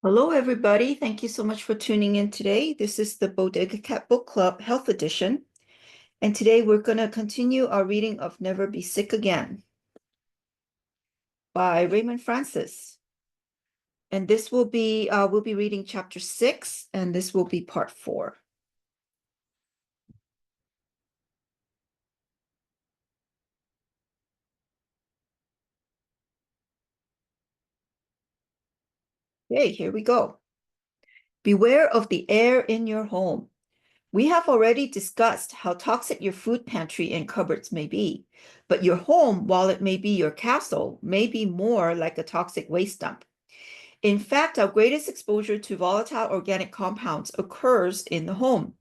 Hello, everybody. Thank you so much for tuning in today. This is the Bodega Cat Book Club Health Edition. And today we're going to continue our reading of Never Be Sick Again by Raymond Francis. And this will be, we'll be reading chapter 6, and this will be part 4. Okay, here we go. Beware of the air in your home. We have already discussed how toxic your food pantry and cupboards may be, but your home, while it may be your castle, may be more like a toxic waste dump. In fact, our greatest exposure to volatile organic compounds occurs in the home.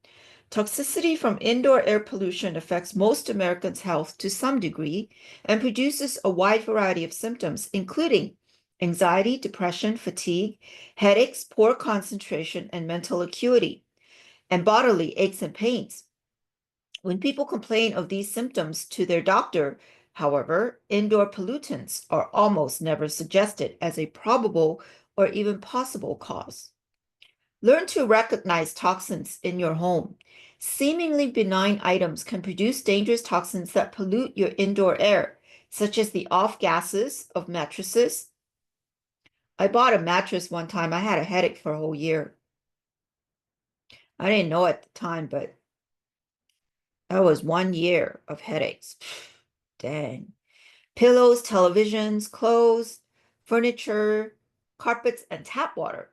Toxicity from indoor air pollution affects most Americans' health to some degree and produces a wide variety of symptoms, including anxiety, depression, fatigue, headaches, poor concentration, and mental acuity, and bodily aches and pains. When people complain of these symptoms to their doctor, however, indoor pollutants are almost never suggested as a probable or even possible cause. Learn to recognize toxins in your home. Seemingly benign items can produce dangerous toxins that pollute your indoor air, such as the off gases of mattresses. I bought a mattress one time. I had a headache for a whole year. I didn't know at the time, but that was 1 year of headaches. Dang. Pillows, televisions, clothes, furniture, carpets, and tap water.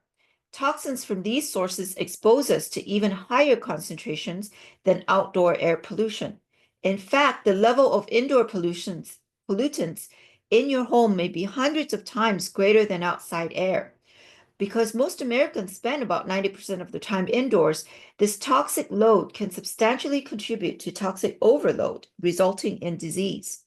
Toxins from these sources expose us to even higher concentrations than outdoor air pollution. In fact, the level of indoor pollutants in your home may be hundreds of times greater than outside air. Because most Americans spend about 90% of their time indoors, this toxic load can substantially contribute to toxic overload, resulting in disease.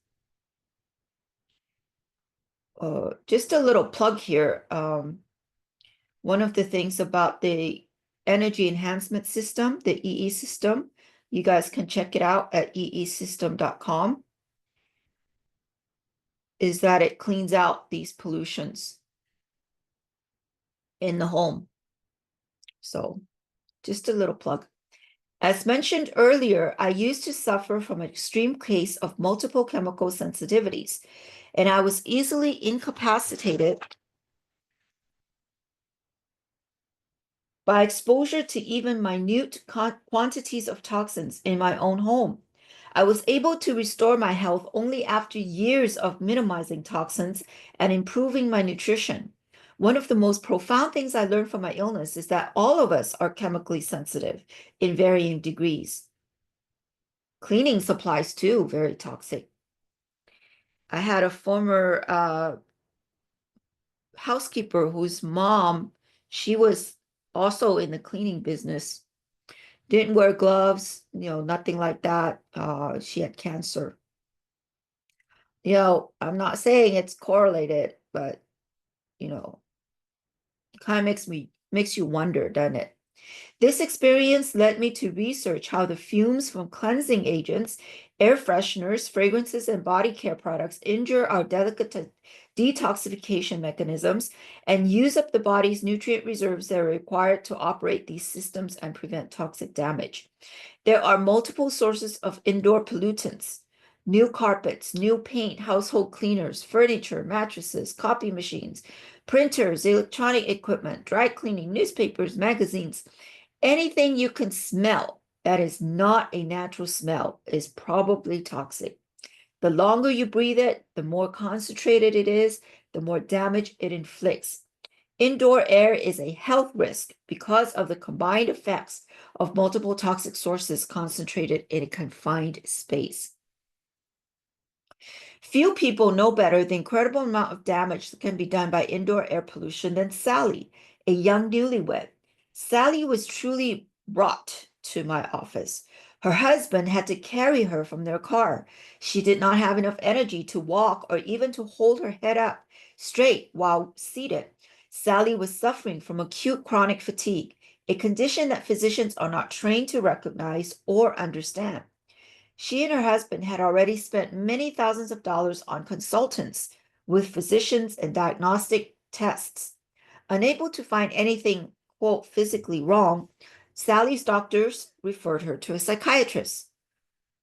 Just a little plug here. One of the things about the energy enhancement system, the EE system, you guys can check it out at eesystem.com, is that it cleans out these pollutions in the home. So just a little plug. As mentioned earlier, I used to suffer from an extreme case of multiple chemical sensitivities, and I was easily incapacitated by exposure to even minute quantities of toxins in my own home. I was able to restore my health only after years of minimizing toxins and improving my nutrition. One of the most profound things I learned from my illness is that all of us are chemically sensitive in varying degrees. Cleaning supplies, too, very toxic. I had a former housekeeper whose mom, she was also in the cleaning business. Didn't wear gloves, nothing like that. She had cancer. I'm not saying it's correlated, but it kind of makes you wonder, doesn't it? This experience led me to research how the fumes from cleansing agents, air fresheners, fragrances, and body care products injure our delicate detoxification mechanisms and use up the body's nutrient reserves that are required to operate these systems and prevent toxic damage. There are multiple sources of indoor pollutants: new carpets, new paint, household cleaners, furniture, mattresses, copy machines, printers, electronic equipment, dry cleaning, newspapers, magazines. Anything you can smell that is not a natural smell is probably toxic. The longer you breathe it, the more concentrated it is, the more damage it inflicts. Indoor air is a health risk because of the combined effects of multiple toxic sources concentrated in a confined space. Few people know better the incredible amount of damage that can be done by indoor air pollution than Sally, a young newlywed. Sally was truly brought to my office. Her husband had to carry her from their car. She did not have enough energy to walk or even to hold her head up straight while seated. Sally was suffering from acute chronic fatigue, a condition that physicians are not trained to recognize or understand. She and her husband had already spent many thousands of dollars on consultants with physicians and diagnostic tests. Unable to find anything, quote, physically wrong, Sally's doctors referred her to a psychiatrist.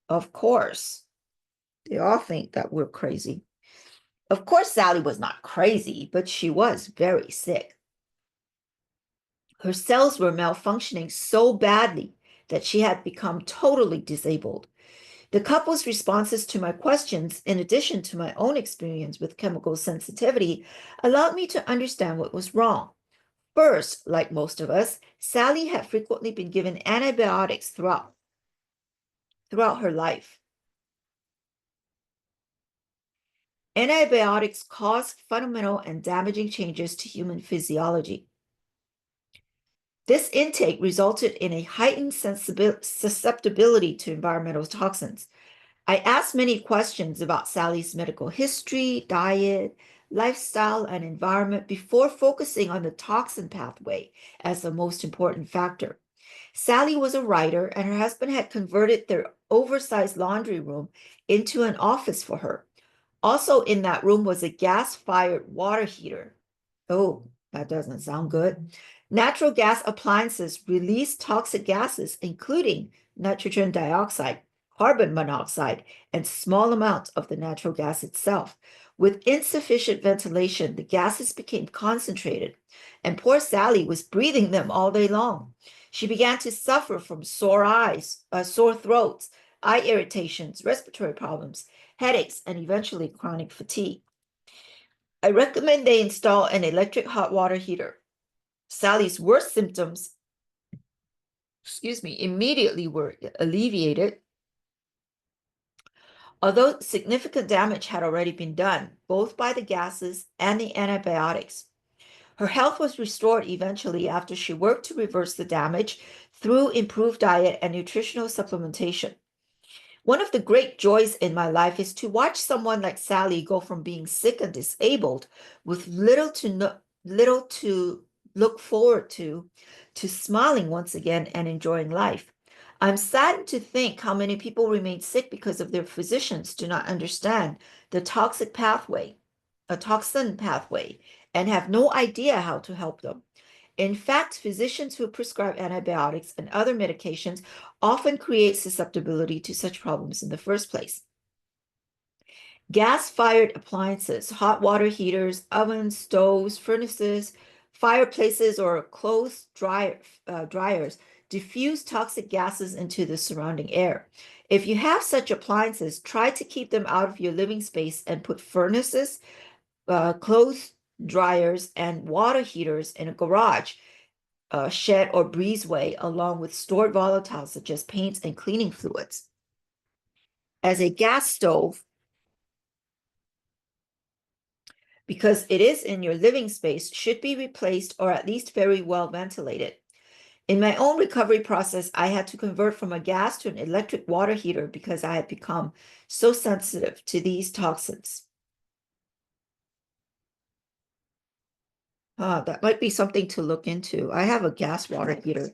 Of course, they all think that we're crazy. Of course, Sally was not crazy, but she was very sick. Her cells were malfunctioning so badly that she had become totally disabled. The couple's responses to my questions, in addition to my own experience with chemical sensitivity, allowed me to understand what was wrong. First, like most of us, Sally had frequently been given antibiotics throughout her life. Antibiotics cause fundamental and damaging changes to human physiology. This intake resulted in a heightened susceptibility to environmental toxins. I asked many questions about Sally's medical history, diet, lifestyle, and environment before focusing on the toxin pathway as the most important factor. Sally was a writer, and her husband had converted their oversized laundry room into an office for her. Also in that room was a gas-fired water heater. Oh, that doesn't sound good. Natural gas appliances release toxic gases, including nitrogen dioxide, carbon monoxide, and small amounts of the natural gas itself. With insufficient ventilation, the gases became concentrated, and poor Sally was breathing them all day long. She began to suffer from sore eyes, sore throats, eye irritations, respiratory problems, headaches, and eventually chronic fatigue. I recommend they install an electric hot water heater. Sally's worst symptoms, immediately were alleviated, although significant damage had already been done, both by the gases and the antibiotics. Her health was restored eventually after she worked to reverse the damage through improved diet and nutritional supplementation. One of the great joys in my life is to watch someone like Sally go from being sick and disabled with little to look forward to smiling once again and enjoying life. I'm saddened to think how many people remain sick because of their physicians do not understand the toxin pathway, and have no idea how to help them. In fact, physicians who prescribe antibiotics and other medications often create susceptibility to such problems in the first place. Gas-fired appliances, hot water heaters, ovens, stoves, furnaces, fireplaces, or clothes dryers diffuse toxic gases into the surrounding air. If you have such appliances, try to keep them out of your living space and put furnaces, clothes dryers, and water heaters in a garage, shed, or breezeway, along with stored volatiles such as paints and cleaning fluids. As a gas stove, because it is in your living space, should be replaced or at least very well ventilated. In my own recovery process, I had to convert from a gas to an electric water heater because I had become so sensitive to these toxins. That might be something to look into. I have a gas water heater,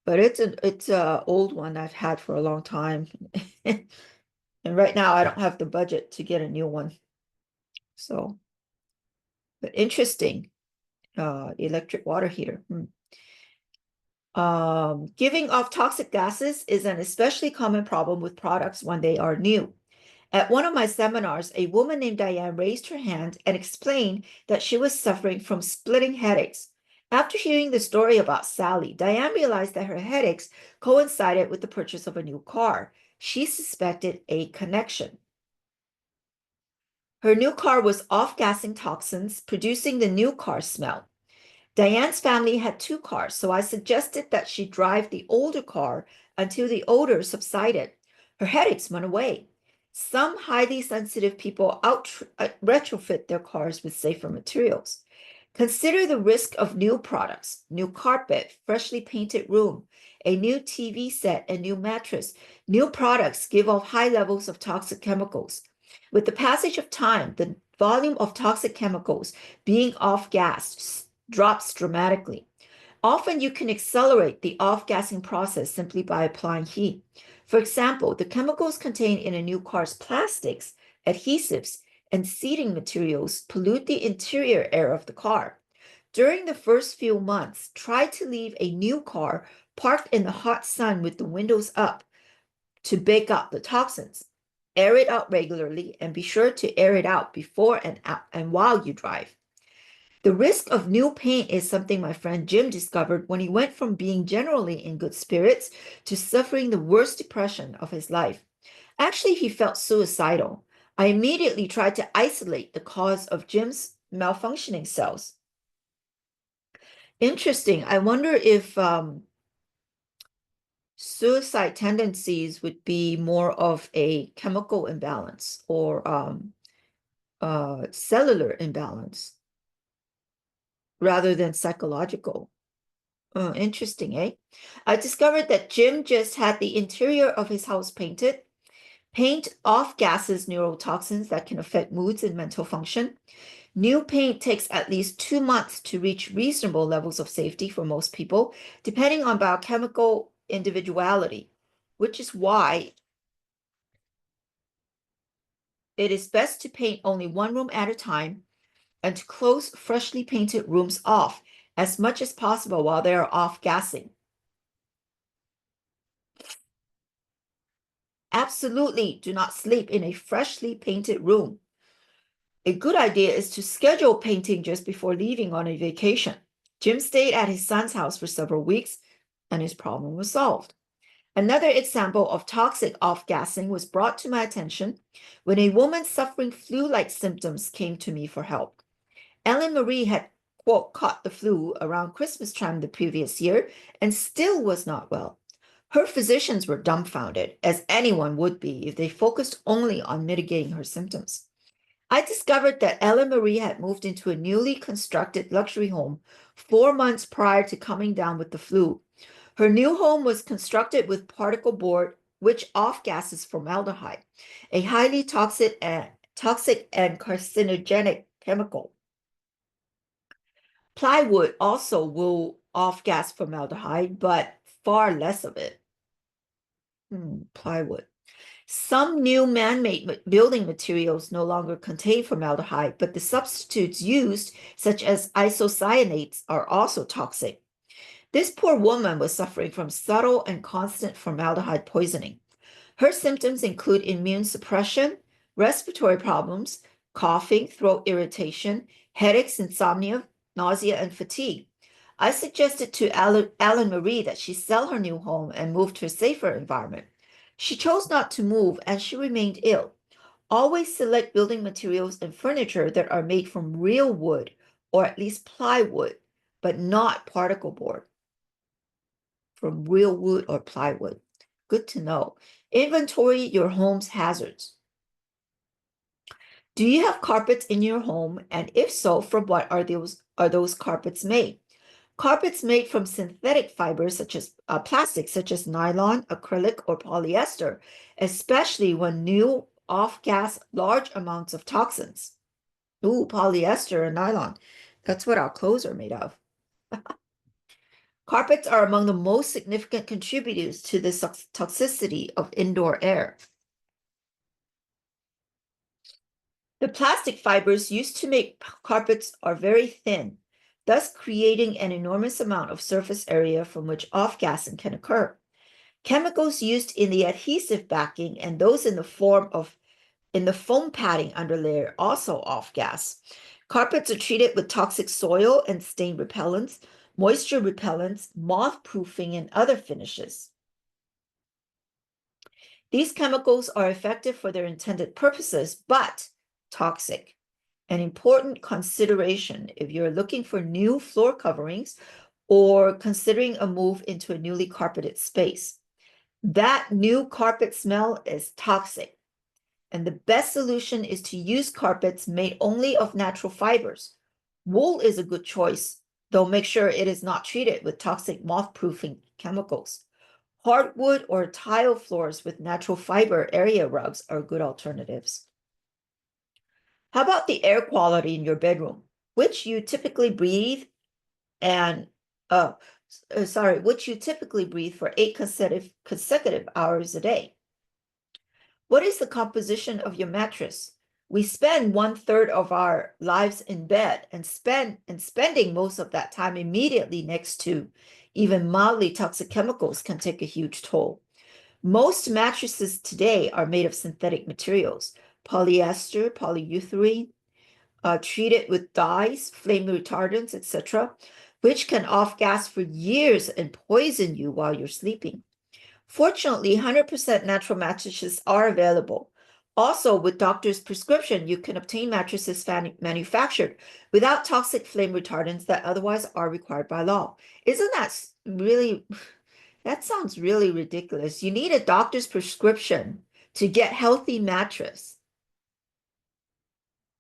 but it's a old one I've had for a long time. And right now I don't have the budget to get a new one. So, but interesting. Electric water heater. Giving off toxic gases is an especially common problem with products when they are new. At one of my seminars, a woman named Diane raised her hand and explained that she was suffering from splitting headaches. After hearing the story about Sally, Diane realized that her headaches coincided with the purchase of a new car. She suspected a connection. Her new car was off-gassing toxins, producing the new car smell. Diane's family had two cars, so I suggested that she drive the older car until the odor subsided. Her headaches went away. Some highly sensitive people retrofit their cars with safer materials. Consider the risk of new products: new carpet, freshly painted room, a new TV set, and new mattress. New products give off high levels of toxic chemicals. With the passage of time, the volume of toxic chemicals being off-gassed drops dramatically. Often you can accelerate the off-gassing process simply by applying heat. For example, the chemicals contained in a new car's plastics, adhesives, and seating materials pollute the interior air of the car. During the first few months, try to leave a new car parked in the hot sun with the windows up to bake up the toxins. Air it out regularly and be sure to air it out before and while you drive. The risk of new paint is something my friend Jim discovered when he went from being generally in good spirits to suffering the worst depression of his life. Actually, he felt suicidal. I immediately tried to isolate the cause of Jim's malfunctioning cells. Interesting. I wonder if suicide tendencies would be more of a chemical imbalance or cellular imbalance rather than psychological. Interesting, eh? I discovered that Jim just had the interior of his house painted. Paint off gases neurotoxins that can affect moods and mental function. New paint takes at least 2 months to reach reasonable levels of safety for most people, depending on biochemical individuality, which is why it is best to paint only one room at a time and to close freshly painted rooms off as much as possible while they are off gassing. Absolutely do not sleep in a freshly painted room. A good idea is to schedule painting just before leaving on a vacation. Jim stayed at his son's house for several weeks and his problem was solved. Another example of toxic off-gassing was brought to my attention when a woman suffering flu-like symptoms came to me for help. Ellen Marie had, quote, caught the flu around Christmas time the previous year and still was not well. Her physicians were dumbfounded, as anyone would be if they focused only on mitigating her symptoms. I discovered that Ellen Marie had moved into a newly constructed luxury home 4 months prior to coming down with the flu. Her new home was constructed with particle board, which off-gases formaldehyde, a highly toxic and carcinogenic chemical. Plywood also will off-gas formaldehyde, but far less of it. Plywood. Some new man-made building materials no longer contain formaldehyde, but the substitutes used, such as isocyanates, are also toxic. This poor woman was suffering from subtle and constant formaldehyde poisoning. Her symptoms include immune suppression, respiratory problems, coughing, throat irritation, headaches, insomnia, nausea, and fatigue. I suggested to Ellen Marie that she sell her new home and move to a safer environment. She chose not to move and she remained ill. Always select building materials and furniture that are made from real wood or at least plywood, but not particle board. From real wood or plywood. Good to know. Inventory your home's hazards. Do you have carpets in your home? And if so, from what are those carpets made? Carpets made from synthetic fibers such as plastic, such as nylon, acrylic, or polyester, especially when new off-gas large amounts of toxins. Ooh, polyester and nylon. That's what our clothes are made of. Carpets are among the most significant contributors to the toxicity of indoor air. The plastic fibers used to make carpets are very thin, thus creating an enormous amount of surface area from which off-gassing can occur. Chemicals used in the adhesive backing and those in the foam padding underlayer also off-gas. Carpets are treated with toxic soil and stain repellents, moisture repellents, moth-proofing, and other finishes. These chemicals are effective for their intended purposes, but toxic. An important consideration if you're looking for new floor coverings or considering a move into a newly carpeted space. That new carpet smell is toxic, and the best solution is to use carpets made only of natural fibers. Wool is a good choice, though make sure it is not treated with toxic moth-proofing chemicals. Hardwood or tile floors with natural fiber area rugs are good alternatives. How about the air quality in your bedroom, which you typically breathe and which you typically breathe for 8 consecutive hours a day? What is the composition of your mattress? We spend 1/3 of our lives in bed and spending most of that time immediately next to even mildly toxic chemicals can take a huge toll. Most mattresses today are made of synthetic materials, polyester, polyurethane, treated with dyes, flame retardants, etc., which can off-gas for years and poison you while you're sleeping. Fortunately, 100% natural mattresses are available. Also, with doctor's prescription, you can obtain mattresses manufactured without toxic flame retardants that otherwise are required by law. Isn't that really, that sounds really ridiculous. You need a doctor's prescription to get healthy mattress.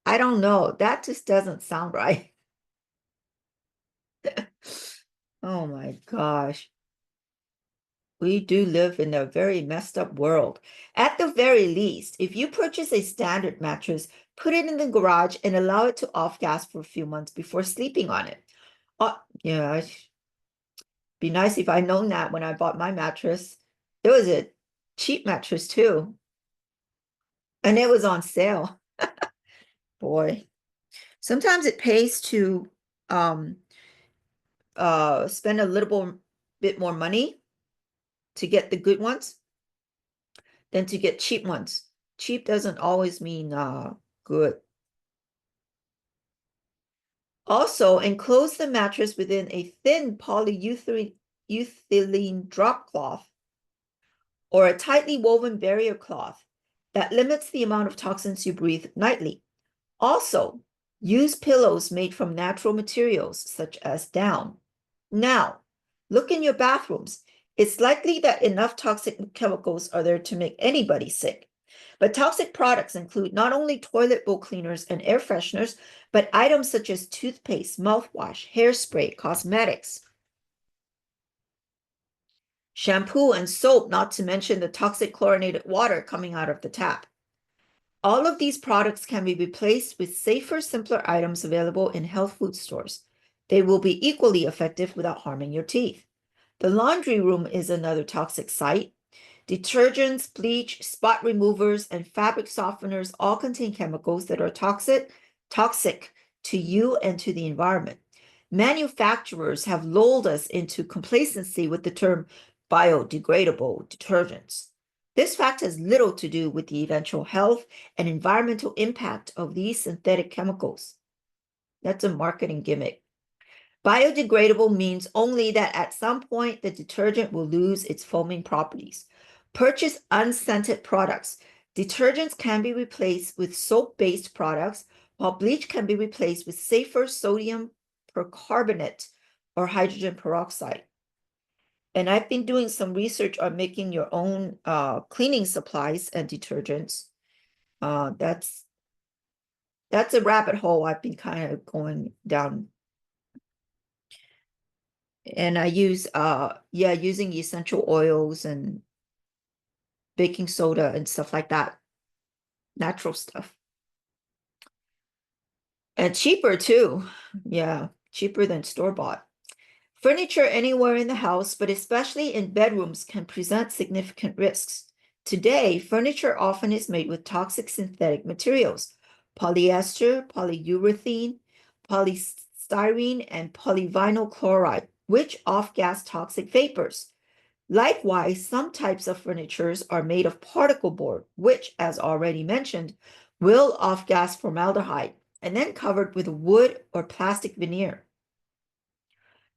I don't know. That just doesn't sound right. Oh my gosh. We do live in a very messed up world. At the very least, if you purchase a standard mattress, put it in the garage and allow it to off-gas for a few months before sleeping on it. Yeah, it'd be nice if I'd known that when I bought my mattress. It was a cheap mattress too, and it was on sale. Boy, sometimes it pays to um spend a little bit more money to get the good ones than to get cheap ones. Cheap doesn't always mean good. Also, enclose the mattress within a thin polyurethane drop cloth or a tightly woven barrier cloth that limits the amount of toxins you breathe nightly. Also, use pillows made from natural materials such as down. Now, look in your bathrooms. It's likely that enough toxic chemicals are there to make anybody sick. But toxic products include not only toilet bowl cleaners and air fresheners, but items such as toothpaste, mouthwash, hairspray, cosmetics, shampoo, and soap, not to mention the toxic chlorinated water coming out of the tap. All of these products can be replaced with safer, simpler items available in health food stores. They will be equally effective without harming your teeth. The laundry room is another toxic site. Detergents, bleach, spot removers, and fabric softeners all contain chemicals that are toxic to you and to the environment. Manufacturers have lulled us into complacency with the term biodegradable detergents. This fact has little to do with the eventual health and environmental impact of these synthetic chemicals. That's a marketing gimmick. Biodegradable means only that at some point the detergent will lose its foaming properties. Purchase unscented products. Detergents can be replaced with soap-based products, while bleach can be replaced with safer sodium percarbonate or hydrogen peroxide. And I've been doing some research on making your own cleaning supplies and detergents. That's a rabbit hole I've been kind of going down. And I use using essential oils and baking soda and stuff like that. Natural stuff. And cheaper too. Yeah, cheaper than store-bought. Furniture anywhere in the house, but especially in bedrooms, can present significant risks. Today, furniture often is made with toxic synthetic materials, polyester, polyurethane, polystyrene, and polyvinyl chloride, which off-gas toxic vapors. Likewise, some types of furnitures are made of particle board, which, as already mentioned, will off-gas formaldehyde and then covered with wood or plastic veneer.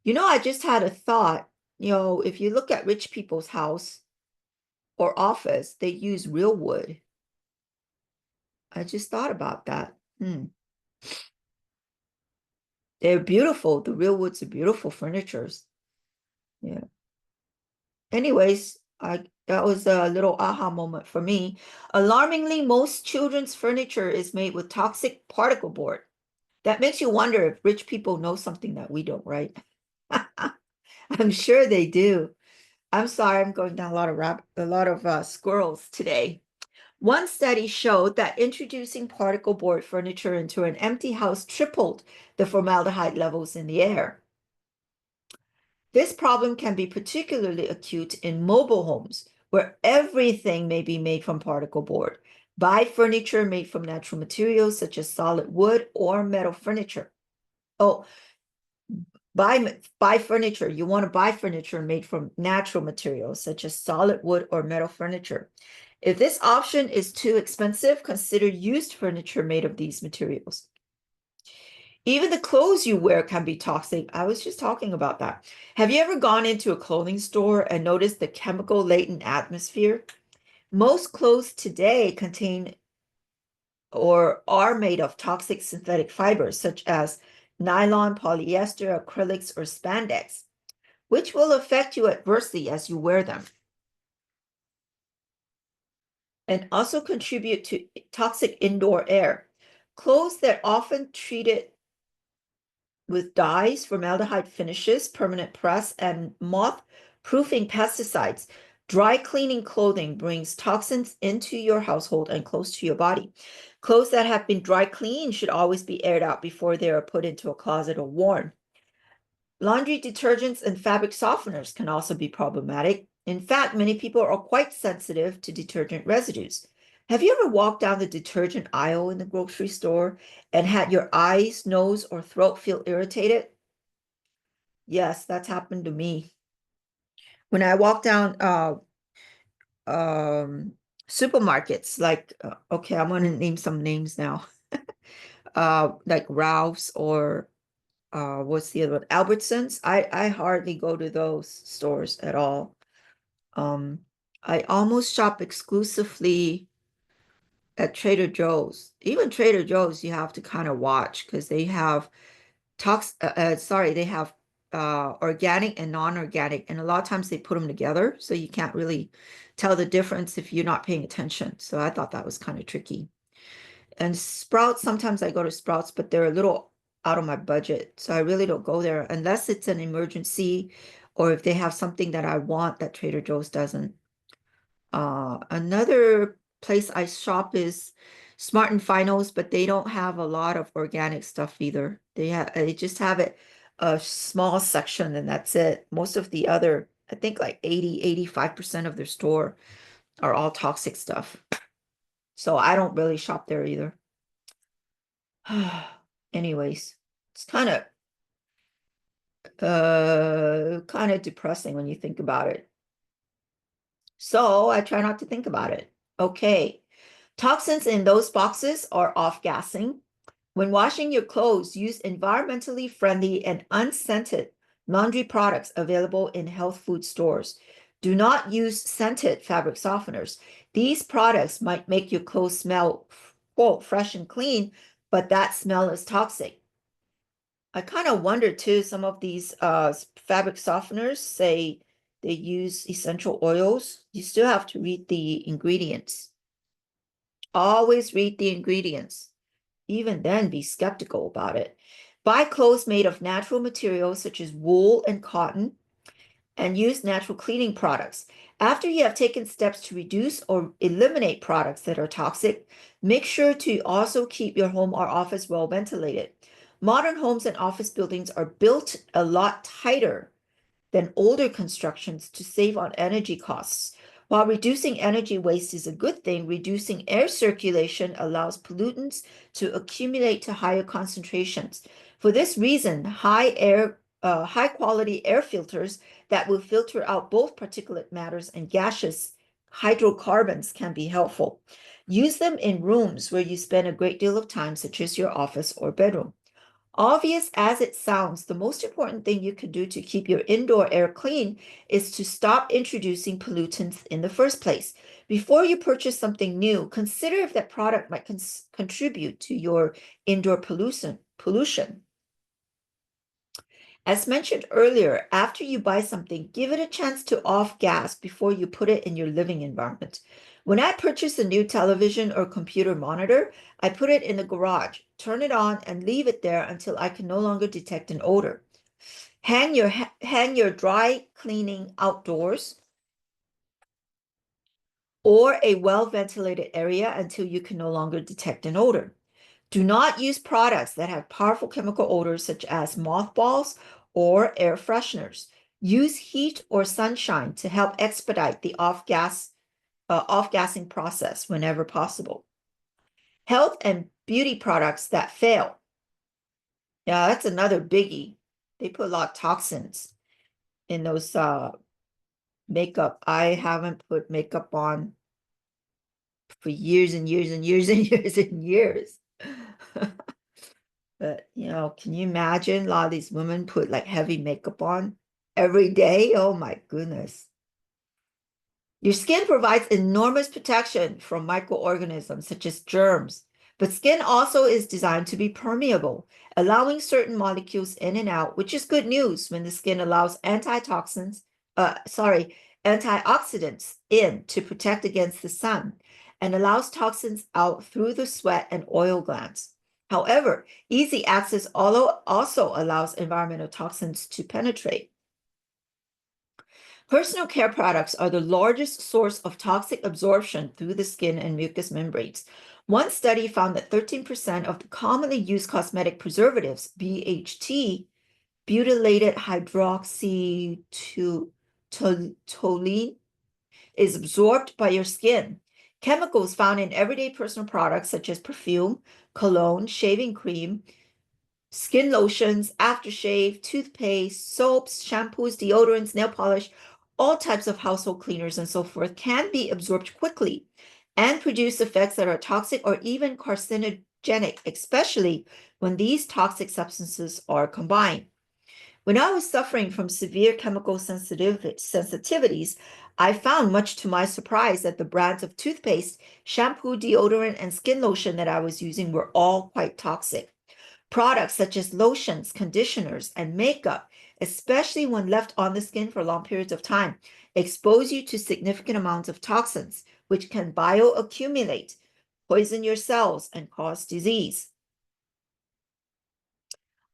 I just had a thought, if you look at rich people's house or office, they use real wood. I just thought about that. They're beautiful. The real woods are beautiful furnitures. Yeah. Anyways, that was a little aha moment for me. Alarmingly, most children's furniture is made with toxic particle board. That makes you wonder if rich people know something that we don't, right? I'm sure they do. I'm sorry, I'm going down a lot of squirrels today. One study showed that introducing particle board furniture into an empty house tripled the formaldehyde levels in the air. This problem can be particularly acute in mobile homes, where everything may be made from particle board. Buy furniture made from natural materials such as solid wood or metal furniture. Oh, buy furniture. You want to buy furniture made from natural materials such as solid wood or metal furniture. If this option is too expensive, consider used furniture made of these materials. Even the clothes you wear can be toxic. I was just talking about that. Have you ever gone into a clothing store and noticed the chemical laden atmosphere? Most clothes today contain or are made of toxic synthetic fibers such as nylon, polyester, acrylics, or spandex, which will affect you adversely as you wear them and also contribute to toxic indoor air. Clothes that often treated with dyes, formaldehyde finishes, permanent press, and moth-proofing pesticides. Dry cleaning clothing brings toxins into your household and close to your body. Clothes that have been dry cleaned should always be aired out before they are put into a closet or worn. Laundry detergents and fabric softeners can also be problematic. In fact, many people are quite sensitive to detergent residues. Have you ever walked down the detergent aisle in the grocery store and had your eyes, nose, or throat feel irritated? Yes, that's happened to me. When I walk down um supermarkets, like okay, I'm gonna name some names now. Like Ralph's or what's the other one? Albertsons. I hardly go to those stores at all. Um, I almost shop exclusively at Trader Joe's. Even Trader Joe's, you have to kind of watch because they have they have organic and non-organic, and a lot of times they put them together, so you can't really tell the difference if you're not paying attention. So I thought that was kind of tricky. And Sprouts, sometimes I go to Sprouts, but they're a little out of my budget, so I really don't go there unless it's an emergency or if they have something that I want that Trader Joe's doesn't. Another place I shop is Smart and Finals, but they don't have a lot of organic stuff either. They just have it a small section and that's it. Most of the other, I think like 85% of their store are all toxic stuff. So I don't really shop there either. Anyways, it's kind of depressing when you think about it. So I try not to think about it. Okay. Toxins in those boxes are off-gassing. When washing your clothes, use environmentally friendly and unscented laundry products available in health food stores. Do not use scented fabric softeners. These products might make your clothes smell, quote, fresh and clean, but that smell is toxic. I kind of wonder too, some of these fabric softeners say they use essential oils. You still have to read the ingredients. Always read the ingredients. Even then, be skeptical about it. Buy clothes made of natural materials such as wool and cotton and use natural cleaning products. After you have taken steps to reduce or eliminate products that are toxic, make sure to also keep your home or office well ventilated. Modern homes and office buildings are built a lot tighter than older constructions to save on energy costs. While reducing energy waste is a good thing, reducing air circulation allows pollutants to accumulate to higher concentrations. For this reason, high quality air filters that will filter out both particulate matters and gaseous hydrocarbons can be helpful. Use them in rooms where you spend a great deal of time, such as your office or bedroom. Obvious as it sounds, the most important thing you can do to keep your indoor air clean is to stop introducing pollutants in the first place. Before you purchase something new, consider if that product might contribute to your indoor pollution. As mentioned earlier, after you buy something, give it a chance to off gas before you put it in your living environment. When I purchase a new television or computer monitor, I put it in the garage, turn it on, and leave it there until I can no longer detect an odor. Hang your dry cleaning outdoors or a well-ventilated area until you can no longer detect an odor. Do not use products that have powerful chemical odors such as mothballs or air fresheners. Use heat or sunshine to help expedite the off-gassing process whenever possible. Health and beauty products that fail. Yeah, that's another biggie. They put a lot of toxins in those makeup. I haven't put makeup on for years and years and years and years and years. But, can you imagine a lot of these women put like heavy makeup on every day? Oh my goodness. Your skin provides enormous protection from microorganisms such as germs, but skin also is designed to be permeable, allowing certain molecules in and out, which is good news when the skin allows antioxidants in to protect against the sun and allows toxins out through the sweat and oil glands. However, easy access also allows environmental toxins to penetrate. Personal care products are the largest source of toxic absorption through the skin and mucous membranes. One study found that 13% of the commonly used cosmetic preservatives, BHT, butylated hydroxytoluene, is absorbed by your skin. Chemicals found in everyday personal products such as perfume, cologne, shaving cream, skin lotions, aftershave, toothpaste, soaps, shampoos, deodorants, nail polish, all types of household cleaners and so forth can be absorbed quickly and produce effects that are toxic or even carcinogenic, especially when these toxic substances are combined. When I was suffering from severe chemical sensitivities, I found, much to my surprise, that the brands of toothpaste, shampoo, deodorant, and skin lotion that I was using were all quite toxic. Products such as lotions, conditioners, and makeup, especially when left on the skin for long periods of time, expose you to significant amounts of toxins, which can bioaccumulate, poison your cells, and cause disease.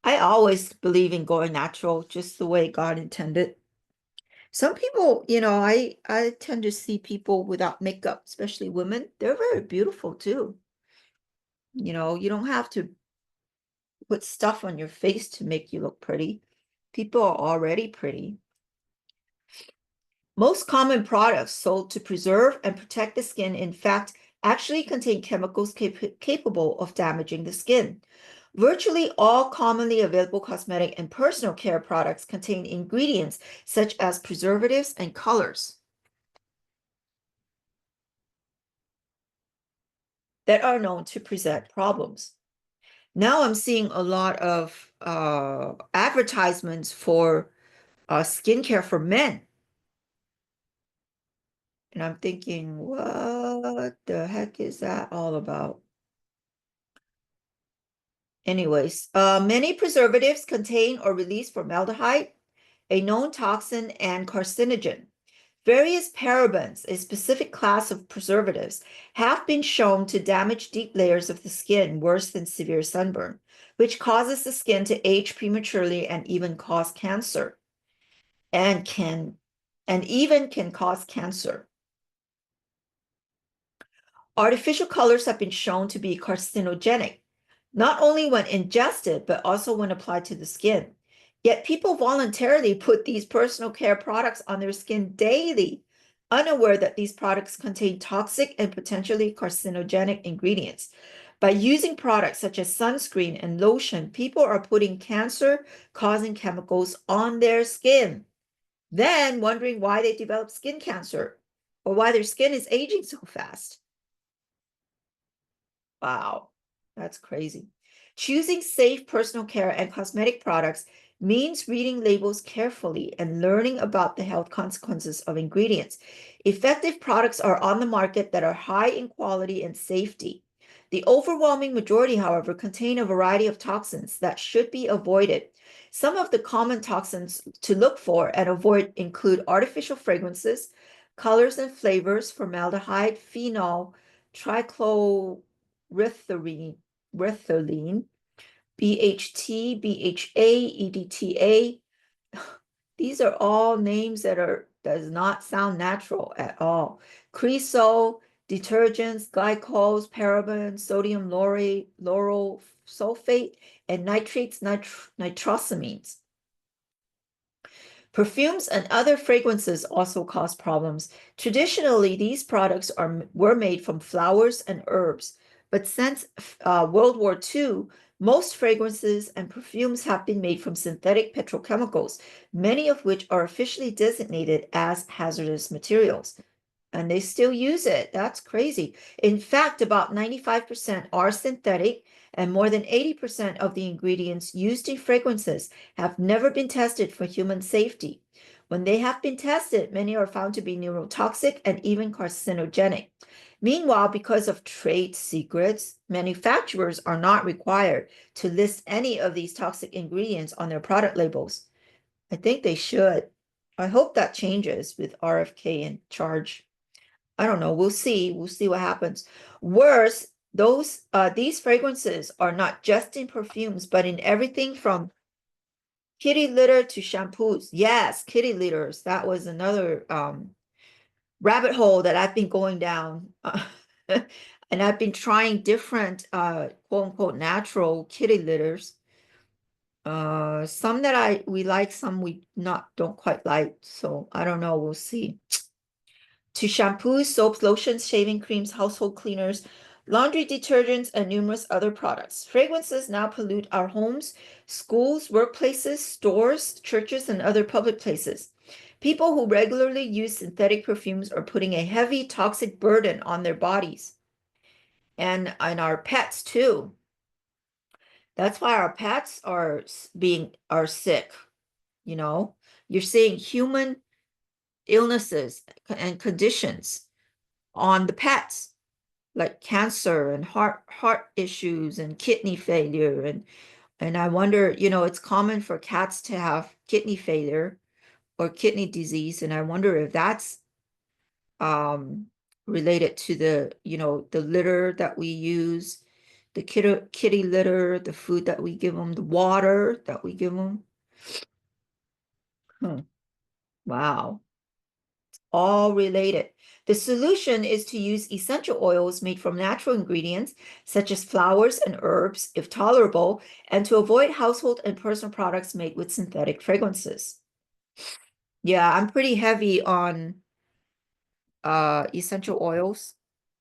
I always believe in going natural, just the way God intended. Some people, I tend to see people without makeup, especially women. They're very beautiful too. You don't have to put stuff on your face to make you look pretty. People are already pretty. Most common products sold to preserve and protect the skin, in fact, actually contain chemicals capable of damaging the skin. Virtually all commonly available cosmetic and personal care products contain ingredients such as preservatives and colors that are known to present problems. Now I'm seeing a lot of advertisements for skincare for men. And I'm thinking, what the heck is that all about? Anyways, many preservatives contain or release formaldehyde, a known toxin and carcinogen. Various parabens, a specific class of preservatives, have been shown to damage deep layers of the skin worse than severe sunburn, which causes the skin to age prematurely and even cause cancer. And even can cause cancer. Artificial colors have been shown to be carcinogenic, not only when ingested, but also when applied to the skin. Yet people voluntarily put these personal care products on their skin daily, unaware that these products contain toxic and potentially carcinogenic ingredients. By using products such as sunscreen and lotion, people are putting cancer-causing chemicals on their skin, then wondering why they develop skin cancer or why their skin is aging so fast. Wow, that's crazy. Choosing safe personal care and cosmetic products means reading labels carefully and learning about the health consequences of ingredients. Effective products are on the market that are high in quality and safety. The overwhelming majority, however, contain a variety of toxins that should be avoided. Some of the common toxins to look for and avoid include artificial fragrances, colors and flavors, formaldehyde, phenol, trichloroethylene, BHT, BHA, EDTA. These are all names that does not sound natural at all. Cresol, detergents, glycols, parabens, sodium laurate, lauryl sulfate, and nitrates, nitrosamines. Perfumes and other fragrances also cause problems. Traditionally, these products were made from flowers and herbs, But since World War II, most fragrances and perfumes have been made from synthetic petrochemicals, many of which are officially designated as hazardous materials. And they still use it. That's crazy. In fact, about 95% are synthetic, and more than 80% of the ingredients used in fragrances have never been tested for human safety. When they have been tested, many are found to be neurotoxic and even carcinogenic. Meanwhile, because of trade secrets, manufacturers are not required to list any of these toxic ingredients on their product labels. I think they should. I hope that changes with RFK in charge. I don't know. We'll see. We'll see what happens. Worse, these fragrances are not just in perfumes, but in everything from kitty litter to shampoos. Yes, kitty litters. That was another rabbit hole that I've been going down. And I've been trying different quote unquote natural kitty litters. Some that we like, some we not don't quite like. So I don't know. We'll see. To shampoos, soaps, lotions, shaving creams, household cleaners, laundry detergents, and numerous other products. Fragrances now pollute our homes, schools, workplaces, stores, churches, and other public places. People who regularly use synthetic perfumes are putting a heavy toxic burden on their bodies and our pets too. That's why our pets are sick, you know. You're seeing human illnesses and conditions on the pets, like cancer and heart issues and kidney failure. And I wonder, it's common for cats to have kidney failure or kidney disease, and I wonder if that's um related to the litter that we use, the kitty litter, the food that we give them, the water that we give them. Wow. All related. The solution is to use essential oils made from natural ingredients, such as flowers and herbs, if tolerable, and to avoid household and personal products made with synthetic fragrances. Yeah, I'm pretty heavy on essential oils.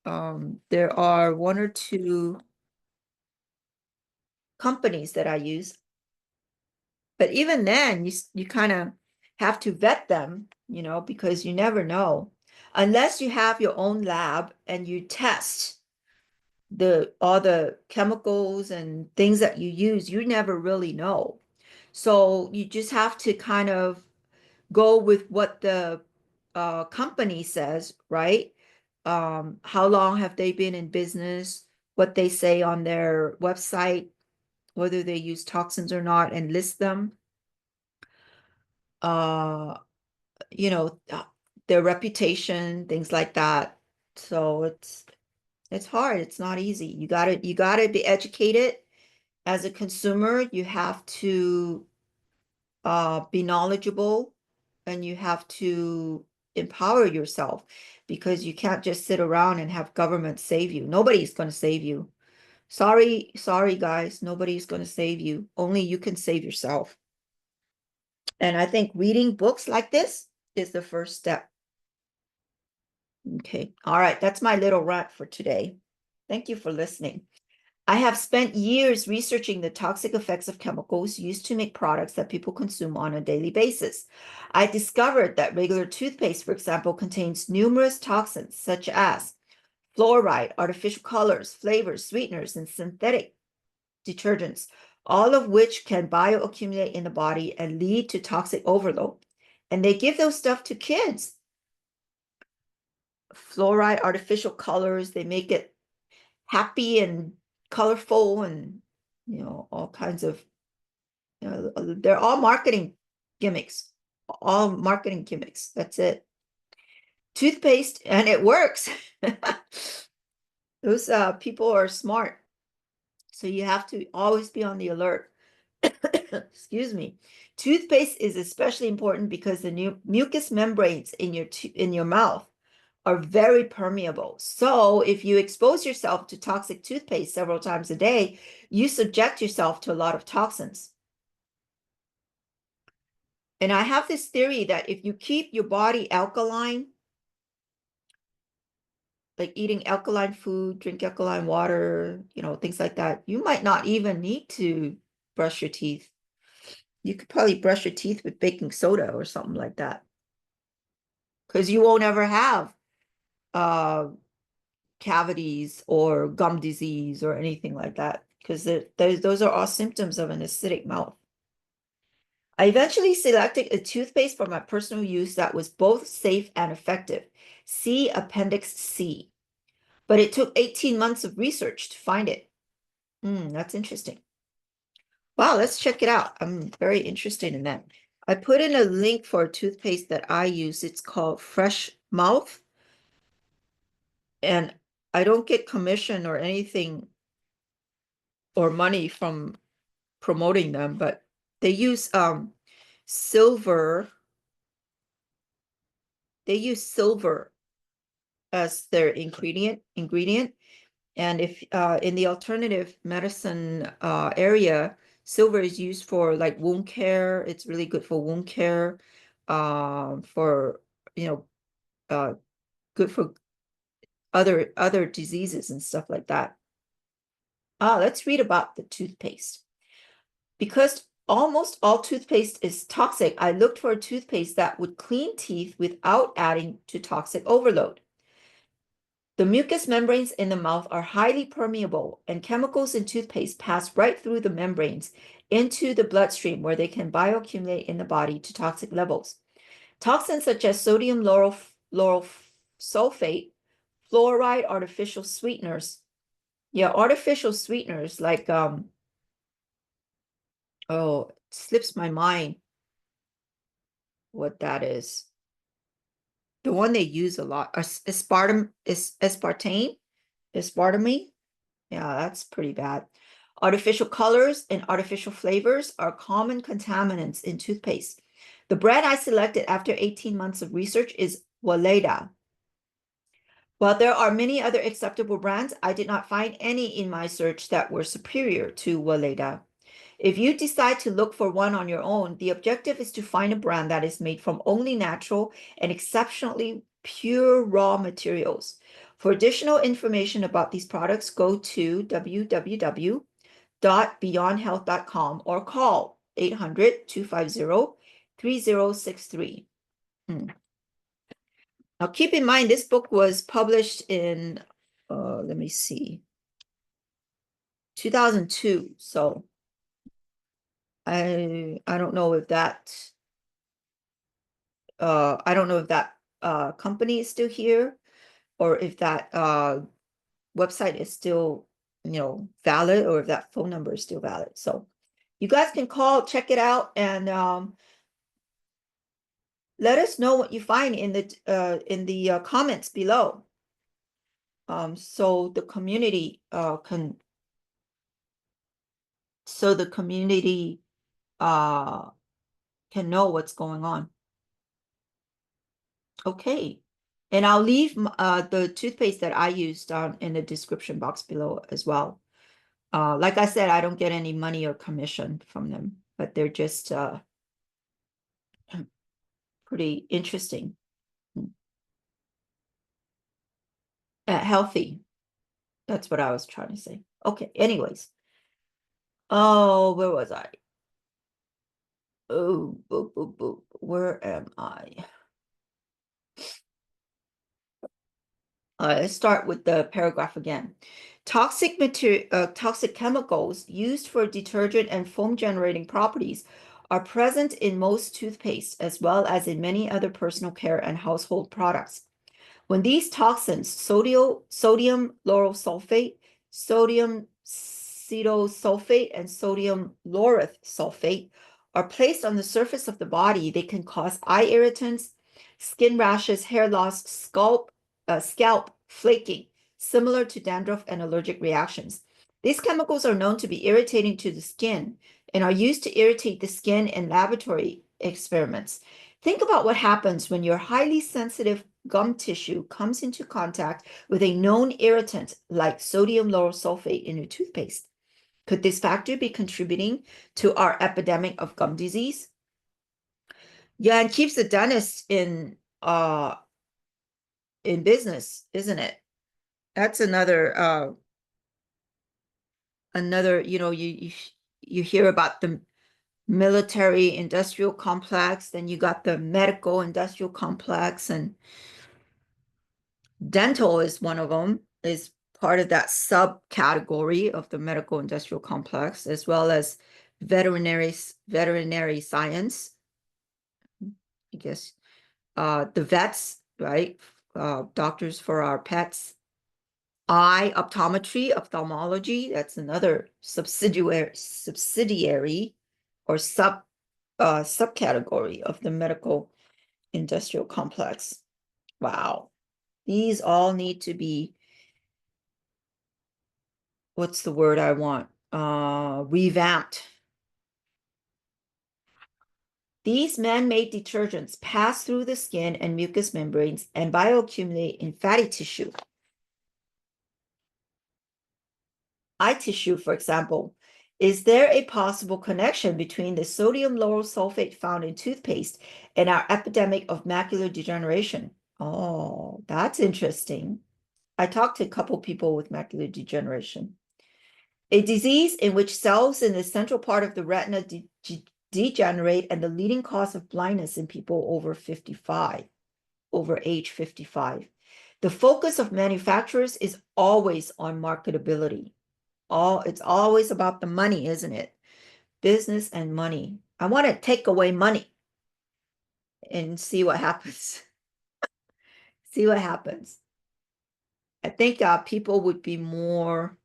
There are one or two companies that I use, but even then, you kind of have to vet them, because you never know. Unless you have your own lab and you test all the chemicals and things that you use, you never really know. So you just have to kind of go with what the company says, right? How long have they been in business, what they say on their website, whether they use toxins or not, and list them. Uh, you know, uh, their reputation, things like that. So it's hard. It's not easy. You gotta be educated as a consumer. You have to be knowledgeable, and you have to empower yourself, because you can't just sit around and have government save you. Nobody's going to save you. Sorry, guys. Nobody's going to save you. Only you can save yourself. And I think reading books like this is the first step. Okay. All right. That's my little rant for today. Thank you for listening. I have spent years researching the toxic effects of chemicals used to make products that people consume on a daily basis. I discovered that regular toothpaste, for example, contains numerous toxins such as fluoride, artificial colors, flavors, sweeteners, and synthetic detergents, all of which can bioaccumulate in the body and lead to toxic overload. And they give those stuff to kids. Fluoride, artificial colors, they make it happy and colorful, and all kinds of they're all marketing gimmicks. All marketing gimmicks. That's it. Toothpaste, and it works. Those people are smart. So you have to always be on the alert. Excuse me. Toothpaste is especially important because the new mucous membranes in your mouth are very permeable. So if you expose yourself to toxic toothpaste several times a day, you subject yourself to a lot of toxins. And I have this theory that if you keep your body alkaline, like eating alkaline food, drink alkaline water, things like that, you might not even need to brush your teeth. You could probably brush your teeth with baking soda or something like that, because you won't ever have uh cavities or gum disease or anything like that, because those are all symptoms of an acidic mouth. I eventually selected a toothpaste for my personal use that was both safe and effective. See Appendix C. But it took 18 months of research to find it. That's interesting. Wow, let's check it out. I'm very interested in that. I put in a link for a toothpaste that I use. It's called Fresh Mouth. And I don't get commission or anything or money from promoting them, but they use silver. They use silver as their ingredient. And if in the alternative medicine area, silver is used for like wound care. It's really good for wound care, for uh, good for other diseases and stuff like that. Let's read about the toothpaste. Because almost all toothpaste is toxic, I looked for a toothpaste that would clean teeth without adding to toxic overload. The mucous membranes in the mouth are highly permeable, and chemicals in toothpaste pass right through the membranes into the bloodstream, where they can bioaccumulate in the body to toxic levels. Toxins such as sodium lauryl sulfate, fluoride, artificial sweeteners. Yeah, artificial sweeteners like oh, it slips my mind what that is. The one they use a lot, aspartame, aspartame. Yeah, that's pretty bad. Artificial colors and artificial flavors are common contaminants in toothpaste. The brand I selected after 18 months of research is Weleda. While there are many other acceptable brands, I did not find any in my search that were superior to Weleda. If you decide to look for one on your own, the objective is to find a brand that is made from only natural and exceptionally pure raw materials. For additional information about these products, go to www.beyondhealth.com or call 800-250-3063. Now, keep in mind, this book was published in, let me see, 2002. So I don't know if that company is still here, or if that website is still valid, or if that phone number is still valid. So you guys can call, check it out, and let us know what you find in the comments below, so the community uh can know what's going on. Okay. And I'll leave the toothpaste that I used in the description box below as well. Like I said, I don't get any money or commission from them, but they're just pretty interesting. Healthy. That's what I was trying to say. Okay, anyways. Oh, where was I? Oh, boop, boop, boop. Where am I? Let's start with the paragraph again. Toxic chemicals used for detergent and foam generating properties are present in most toothpaste, as well as in many other personal care and household products. When these toxins, sodium lauryl sulfate, sodium cetosulfate, and sodium laureth sulfate, are placed on the surface of the body, they can cause eye irritants, skin rashes, hair loss, scalp flaking, similar to dandruff and allergic reactions. These chemicals are known to be irritating to the skin and are used to irritate the skin in laboratory experiments. Think about what happens when your highly sensitive gum tissue comes into contact with a known irritant like sodium lauryl sulfate in your toothpaste. Could this factor be contributing to our epidemic of gum disease? Yeah, and keeps the dentist in business, isn't it? That's another, you hear about the military industrial complex, then you got the medical industrial complex, and dental is one of them, is part of that subcategory of the medical industrial complex, as well as veterinary science, I guess, the vets, right? Doctors for our pets. Eye ophthalmology, that's another subsidiary or subcategory of the medical industrial complex. Wow. These all need to be, what's the word I want? Revamped. These man-made detergents pass through the skin and mucous membranes and bioaccumulate in fatty tissue. Eye tissue, for example. Is there a possible connection between the sodium lauryl sulfate found in toothpaste and our epidemic of macular degeneration? Oh, that's interesting. I talked to a couple people with macular degeneration. A disease in which cells in the central part of the retina degenerate and the leading cause of blindness in people over age 55. The focus of manufacturers is always on marketability. It's always about the money, isn't it? Business and money. I want to take away money and see what happens. See what happens. I think people would be more,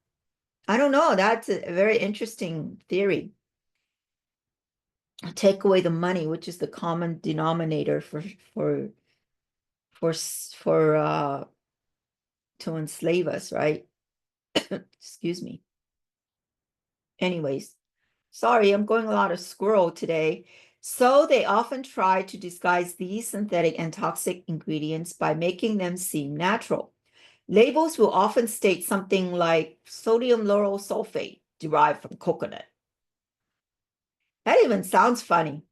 I don't know, that's a very interesting theory. Take away the money, which is the common denominator for to enslave us, right? Excuse me. Anyways, sorry, I'm going a lot of squirrel today. So they often try to disguise these synthetic and toxic ingredients by making them seem natural. Labels will often state something like sodium lauryl sulfate derived from coconut. That even sounds funny.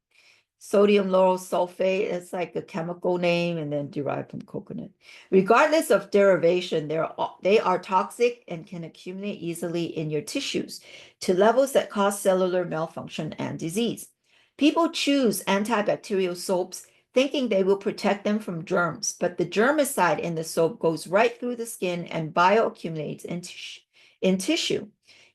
Sodium lauryl sulfate is like a chemical name and then derived from coconut. Regardless of derivation, they are toxic and can accumulate easily in your tissues to levels that cause cellular malfunction and disease. People choose antibacterial soaps thinking they will protect them from germs, but the germicide in the soap goes right through the skin and bioaccumulates in tissue.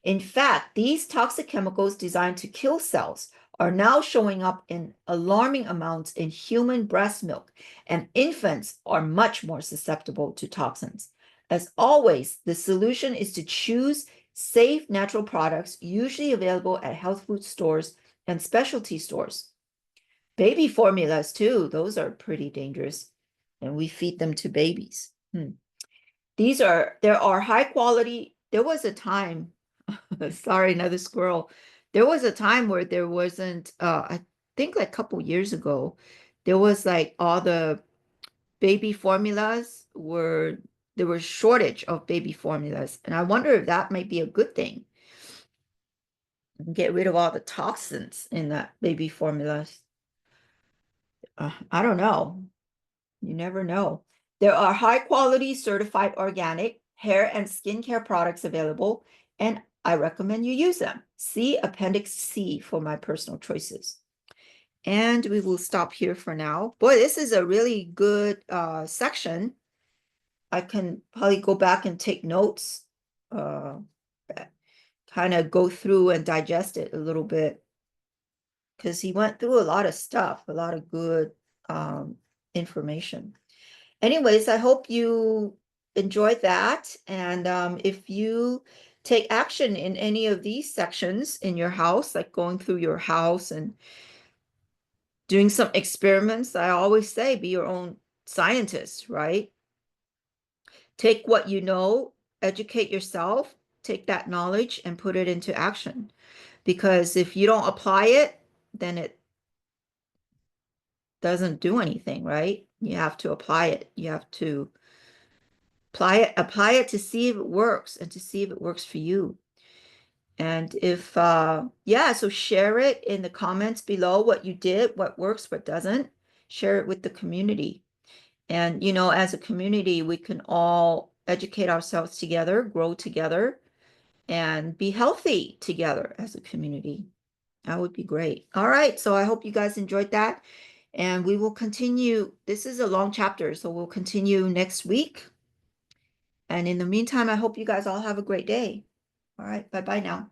In fact, these toxic chemicals designed to kill cells are now showing up in alarming amounts in human breast milk, and infants are much more susceptible to toxins. As always, the solution is to choose safe natural products, usually available at health food stores and specialty stores. Baby formulas too, those are pretty dangerous, and we feed them to babies. There are high quality, there was a time, sorry, another squirrel. There was a time where there wasn't, I think like a couple years ago, there was like all the baby formulas there was shortage of baby formulas. And I wonder if that might be a good thing. Get rid of all the toxins in that baby formulas. I don't know. You never know. There are high quality certified organic hair and skincare products available, and I recommend you use them. See Appendix C for my personal choices. And we will stop here for now. Boy, this is a really good section. I can probably go back and take notes, kind of go through and digest it a little bit, because he went through a lot of stuff, a lot of good information. Anyways, I hope you enjoyed that. And if you take action in any of these sections in your house, like going through your house and doing some experiments, I always say be your own scientist, right? Take what you know, educate yourself, take that knowledge and put it into action. Because if you don't apply it, then it doesn't do anything, right? You have to apply it. You have to apply it to see if it works and to see if it works for you. And if yeah, so share it in the comments below what you did, what works, what doesn't. Share it with the community. And as a community, we can all educate ourselves together, grow together, and be healthy together as a community. That would be great. All right, so I hope you guys enjoyed that. And we will continue. This is a long chapter, so we'll continue next week. And in the meantime, I hope you guys all have a great day. All right, bye-bye now.